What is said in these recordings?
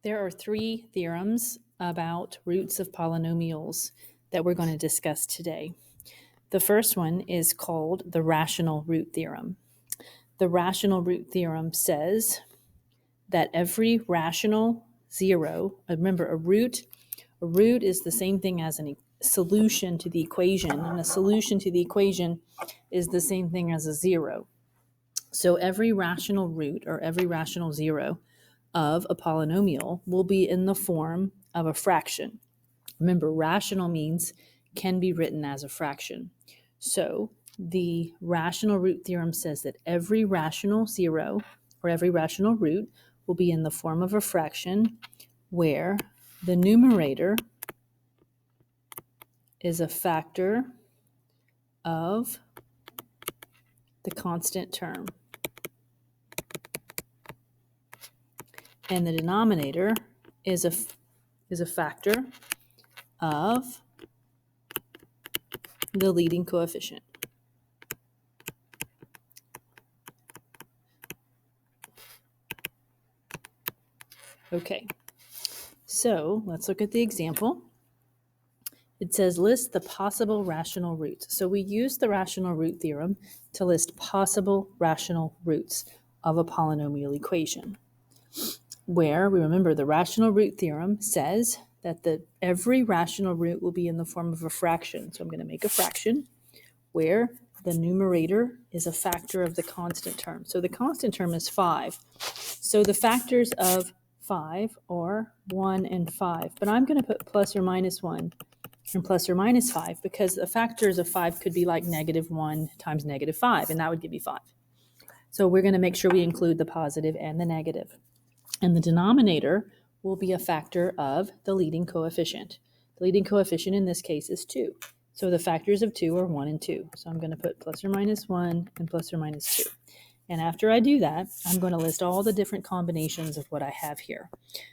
There are three theorems about roots of polynomials that we're going to discuss today. The first one is called the rational root theorem. The rational root theorem says that every rational zero, remember a root is the same thing as a solution to the equation, and a solution to the equation is the same thing as a zero. So every rational root or every rational zero of a polynomial will be in the form of a fraction. Remember, rational means can be written as a fraction. So the rational root theorem says that every rational zero or every rational root will be in the form of a fraction where the numerator is a factor of the constant term, and the denominator is a factor of the leading coefficient. Okay, so let's look at the example. It says list the possible rational roots. So we use the rational root theorem to list possible rational roots of a polynomial equation, where we remember the rational root theorem says that every rational root will be in the form of a fraction. So I'm going to make a fraction where the numerator is a factor of the constant term. So the constant term is 5. So the factors of 5 are 1 and 5. But I'm going to put plus or minus 1 and plus or minus 5 because the factors of 5 could be like negative 1 times negative 5, and that would give you 5. So we're going to make sure we include the positive and the negative. And the denominator will be a factor of the leading coefficient. The leading coefficient in this case is 2. So the factors of 2 are 1 and 2. So I'm going to put plus or minus 1 and plus or minus 2. And after I do that, I'm going to list all the different combinations of what I have here.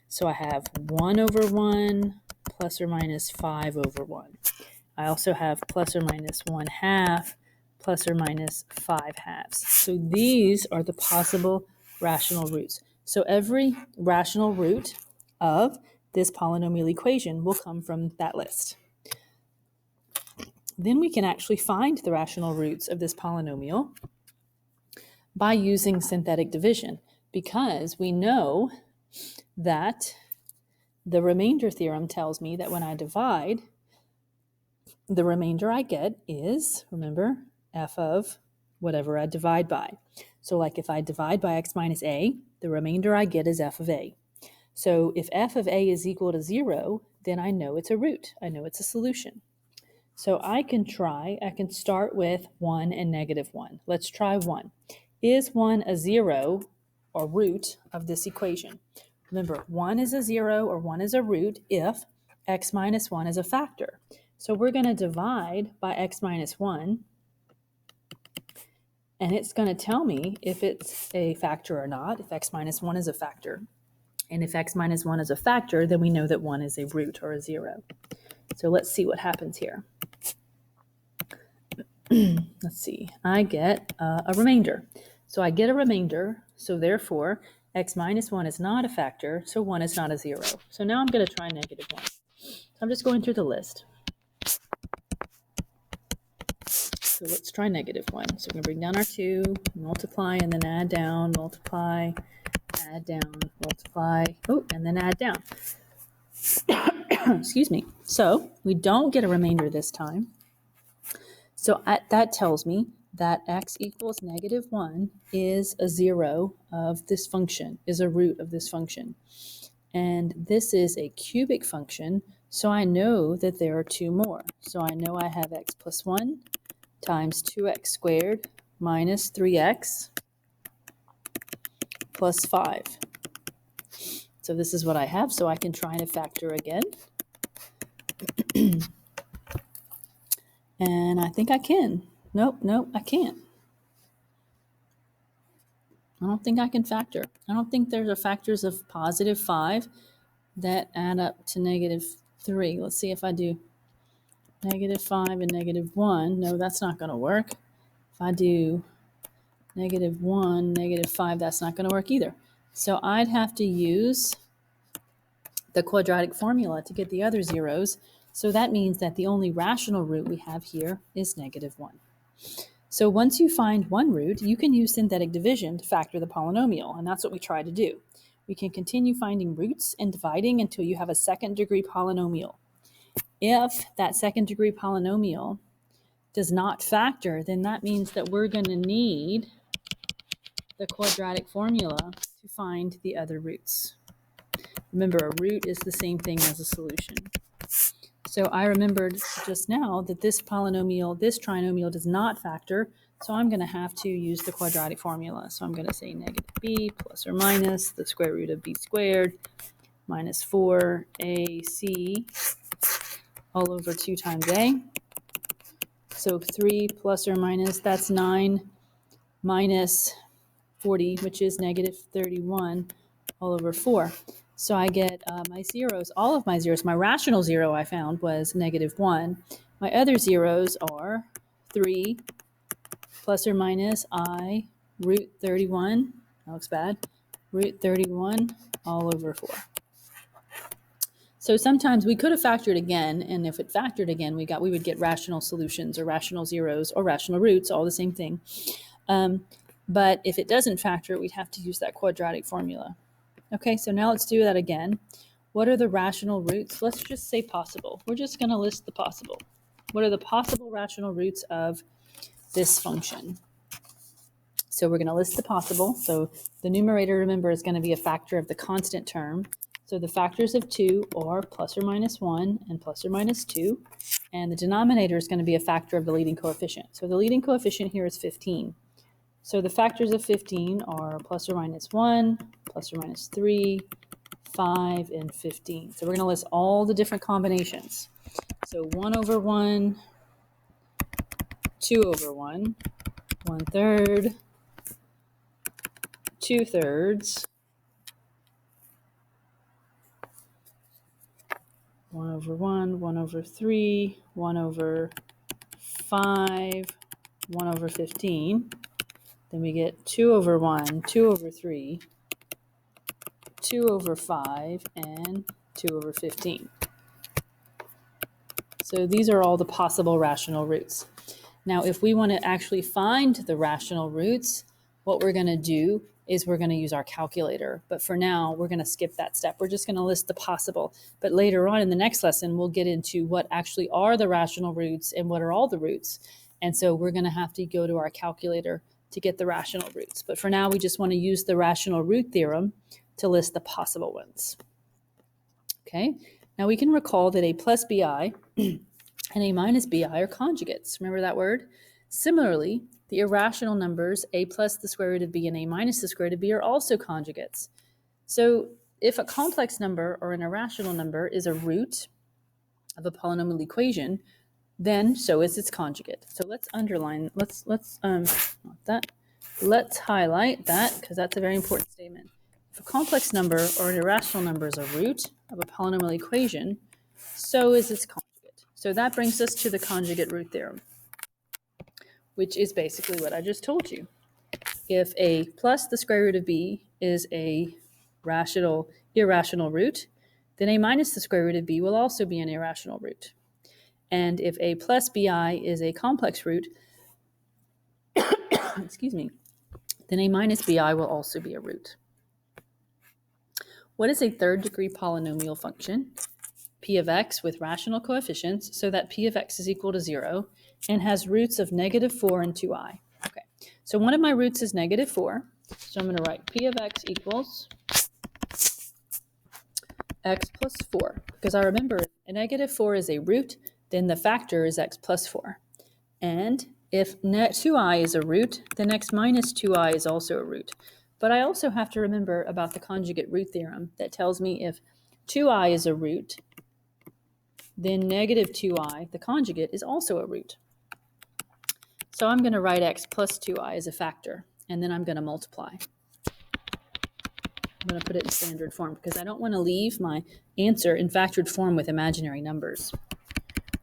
So I have 1 over 1 plus or minus 5 over 1. I also have plus or minus 1/2 plus or minus 5/2. So these are the possible rational roots. So every rational root of this polynomial equation will come from that list. Then we can actually find the rational roots of this polynomial by using synthetic division, because we know that the remainder theorem tells me that when I divide, the remainder I get is, remember, f of whatever I divide by. So like if I divide by x minus a, the remainder I get is f of a. So if f of a is equal to 0, then I know it's a root. I know it's a solution. So I can start with 1 and negative 1. Let's try 1. Is 1 a 0 or root of this equation? Remember, 1 is a 0 or 1 is a root if x minus 1 is a factor. So we're going to divide by x minus 1, and it's going to tell me if it's a factor or not, if x minus 1 is a factor. And if x minus 1 is a factor, then we know that 1 is a root or a 0. So let's see what happens here. Let's see. I get a remainder. So I get a remainder. So therefore, x minus 1 is not a factor, so 1 is not a 0. So now I'm going to try negative 1. So I'm just going through the list. So let's try negative 1. So we're going to bring down our 2, multiply, and then add down, multiply, add down, multiply, and then add down. Excuse me. So we don't get a remainder this time. So that tells me that x equals negative 1 is a 0 of this function, is a root of this function. And this is a cubic function, so I know that there are 2 more. So I know I have x plus 1 times 2x squared minus 3x plus 5. So this is what I have, so I can try and factor again. And I think I can. Nope, I can't. I don't think I can factor. I don't think there's a factors of positive 5 that add up to negative 3. Let's see if I do negative 5 and negative 1. No, that's not going to work. If I do negative 1, negative 5, that's not going to work either. So I'd have to use the quadratic formula to get the other zeros. So that means that the only rational root we have here is -1. So once you find one root, you can use synthetic division to factor the polynomial, and that's what we try to do. We can continue finding roots and dividing until you have a second-degree polynomial. If that second-degree polynomial does not factor, then that means that we're going to need the quadratic formula to find the other roots. Remember, a root is the same thing as a solution. So I remembered just now that this polynomial, this trinomial does not factor, so I'm going to have to use the quadratic formula. So I'm going to say -b plus or minus the square root of b squared minus 4ac all over 2 times a. So 3 plus or minus, that's 9 minus 40, which is -31 all over 4. So I get my zeros, all of my zeros. My rational zero I found was -1. My other zeros are 3 plus or minus I root 31. That looks bad. Root 31 all over 4. So sometimes we could have factored again, and if it factored again, we would get rational solutions or rational zeros or rational roots, all the same thing. But if it doesn't factor, we'd have to use that quadratic formula. Okay, so now let's do that again. What are the rational roots? Let's just say possible. We're just going to list the possible. What are the possible rational roots of this function? So we're going to list the possible. So the numerator, remember, is going to be a factor of the constant term. So the factors of 2 are plus or minus 1 and plus or minus 2. And the denominator is going to be a factor of the leading coefficient. So the leading coefficient here is 15. So the factors of 15 are plus or minus 1, plus or minus 3, 5, and 15. So we're going to list all the different combinations. So 1 over 1, 2 over 1, 1/3, 2/3, 1 over 1, 1 over 3, 1 over 5, 1 over 15. Then we get 2 over 1, 2 over 3, 2 over 5, and 2 over 15. So these are all the possible rational roots. Now, if we want to actually find the rational roots, what we're going to do is we're going to use our calculator. But for now, we're going to skip that step. We're just going to list the possible. But later on in the next lesson, we'll get into what actually are the rational roots and what are all the roots. And so we're going to have to go to our calculator to get the rational roots. But for now, we just want to use the rational root theorem to list the possible ones. Okay, now we can recall that a plus bi and a minus bi are conjugates. Remember that word? Similarly, the irrational numbers a plus the square root of b and a minus the square root of b are also conjugates. So if a complex number or an irrational number is a root of a polynomial equation, then so is its conjugate. So let's underline, let's highlight that because that's a very important statement. If a complex number or an irrational number is a root of a polynomial equation, so is its conjugate. So that brings us to the conjugate root theorem, which is basically what I just told you. If a plus the square root of b is a irrational root, then a minus the square root of b will also be an irrational root. And if a plus bi is a complex root, excuse me, then a minus bi will also be a root. What is a third-degree polynomial function? P of x with rational coefficients so that p of x is equal to 0 and has roots of -4 and 2i. Okay, so one of my roots is -4, so I'm going to write p of x equals x plus 4, because I remember if a -4 is a root, then the factor is x plus 4. And if 2i is a root, then x minus 2i is also a root. But I also have to remember about the conjugate root theorem that tells me if 2i is a root, then -2i, the conjugate, is also a root. So I'm going to write x plus 2i as a factor, and then I'm going to multiply. I'm going to put it in standard form because I don't want to leave my answer in factored form with imaginary numbers.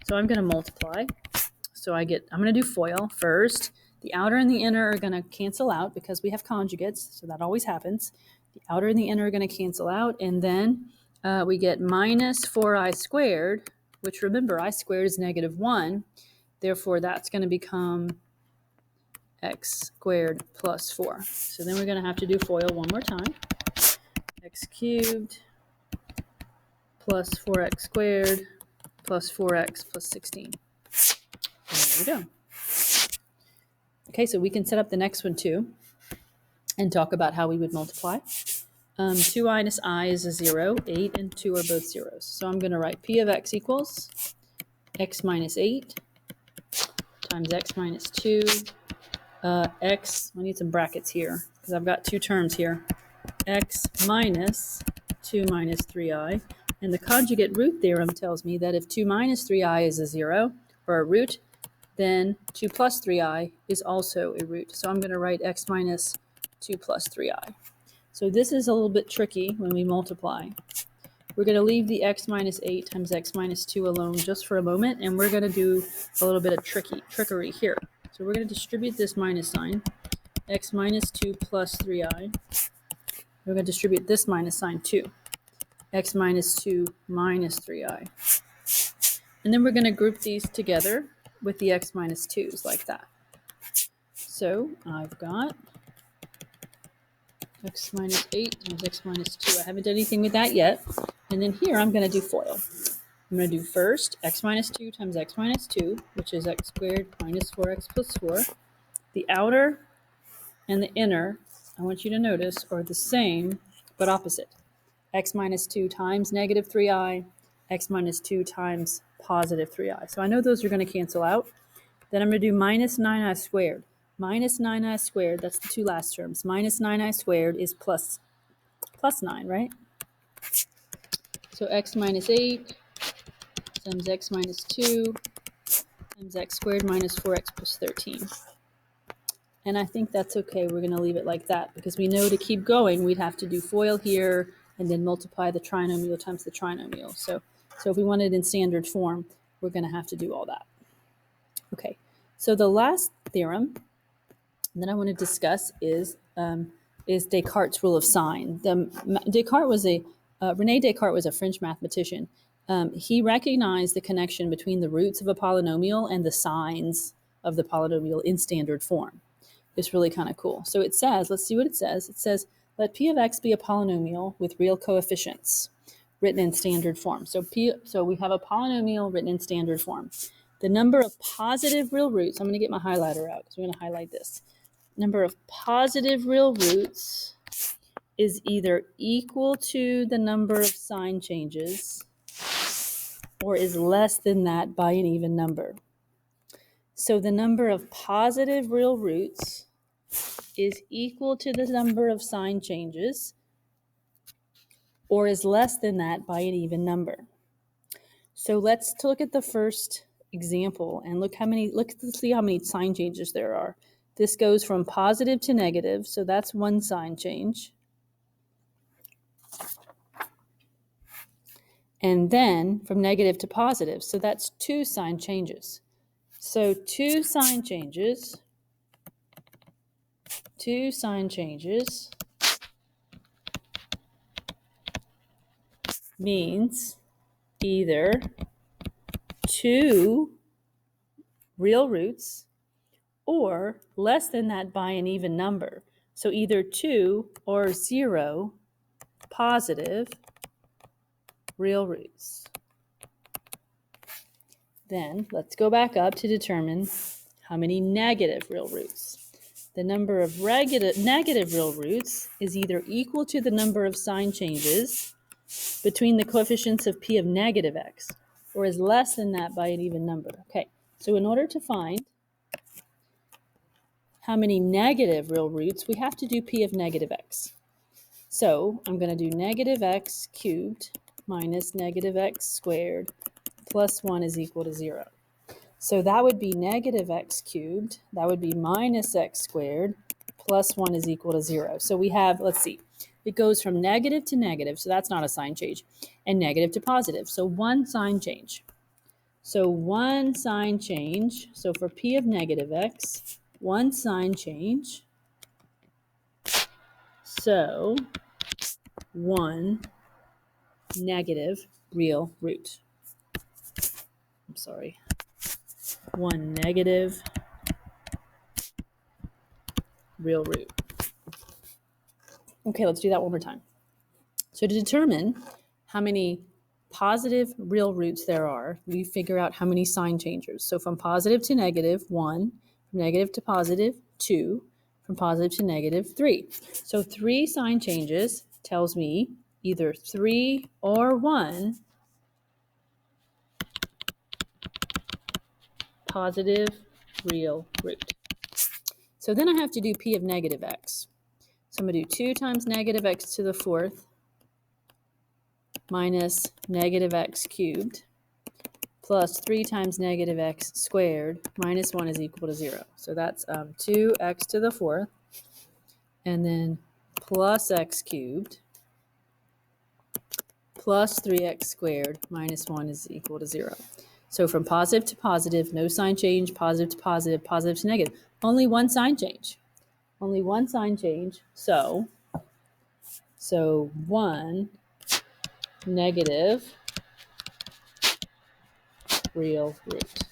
So I'm going to multiply. So I'm going to do FOIL first. The outer and the inner are going to cancel out because we have conjugates, so that always happens. The outer and the inner are going to cancel out, and then we get minus 4i squared, which remember I squared is -1. Therefore, that's going to become x squared plus 4. So then we're going to have to do FOIL one more time. X cubed plus 4x squared plus 4x plus 16. There we go. Okay, so we can set up the next one too and talk about how we would multiply. 2 minus I is a 0. 8 and 2 are both zeros. So I'm going to write P of x equals x minus 8 times x minus 2. X, I need some brackets here because I've got two terms here. X minus 2 minus 3i. And the conjugate root theorem tells me that if 2 minus 3i is a 0 or a root, then 2 plus 3i is also a root. So I'm going to write x minus 2 plus 3i. So this is a little bit tricky when we multiply. We're going to leave the x minus 8 times x minus 2 alone just for a moment, and we're going to do a little bit of trickery here. So we're going to distribute this minus sign, x minus 2 plus 3i. We're going to distribute this minus sign too, x minus 2 minus 3i. And then we're going to group these together with the x minus 2's like that. So I've got x minus 8 times x minus 2. I haven't done anything with that yet. And then here I'm going to do FOIL. I'm going to do first x minus 2 times x minus 2, which is x squared minus 4x plus 4. The outer and the inner, I want you to notice, are the same but opposite. X minus 2 times negative 3i, x minus 2 times positive 3i. So I know those are going to cancel out. Then I'm going to do minus 9i squared. Minus 9i squared, that's the two last terms. Minus 9i squared is plus 9, right? So x minus 8 times x minus 2 times x squared minus 4x plus 13. And I think that's okay. We're going to leave it like that because we know to keep going, we'd have to do FOIL here and then multiply the trinomial times the trinomial. So if we want it in standard form, we're going to have to do all that. Okay, so the last theorem that I want to discuss is Descartes' rule of sign. Rene Descartes was a French mathematician. He recognized the connection between the roots of a polynomial and the signs of the polynomial in standard form. It's really kind of cool. So it says, let's see what it says. It says, let P of x be a polynomial with real coefficients written in standard form. So we have a polynomial written in standard form. The number of positive real roots, I'm going to get my highlighter out because we're going to highlight this. Number of positive real roots is either equal to the number of sign changes or is less than that by an even number. So the number of positive real roots is equal to the number of sign changes or is less than that by an even number. So let's look at the first example and let's see how many sign changes there are. This goes from positive to negative, so that's one sign change. And then from negative to positive, so that's two sign changes. So two sign changes means either two real roots or less than that by an even number. So either 2 or 0 positive real roots. Then let's go back up to determine how many negative real roots. The number of negative real roots is either equal to the number of sign changes between the coefficients of P of negative x or is less than that by an even number. Okay, so in order to find how many negative real roots, we have to do P of negative x. So I'm going to do negative x cubed minus negative x squared plus 1 is equal to 0. So that would be negative x cubed, that would be minus x squared plus 1 is equal to 0. So we have, let's see, it goes from negative to negative, so that's not a sign change, and negative to positive, so one sign change. So one sign change, so for P of negative x, one sign change, so 1 negative real root. I'm sorry. One negative real root. Okay, let's do that one more time. So to determine how many positive real roots there are, we figure out how many sign changes. So from positive to negative, 1. From negative to positive, 2. From positive to negative, 3. So 3 sign changes tells me either 3 or 1 positive real root. So then I have to do p of negative x. So I'm going to do 2 times negative x to the 4th minus negative x cubed plus 3 times negative x squared minus 1 is equal to 0. So that's 2x to the 4th, and then plus x cubed plus 3x squared minus 1 is equal to 0. So from positive to positive, no sign change, positive to positive, positive to negative. Only one sign change. Only one sign change. So 1 negative real root.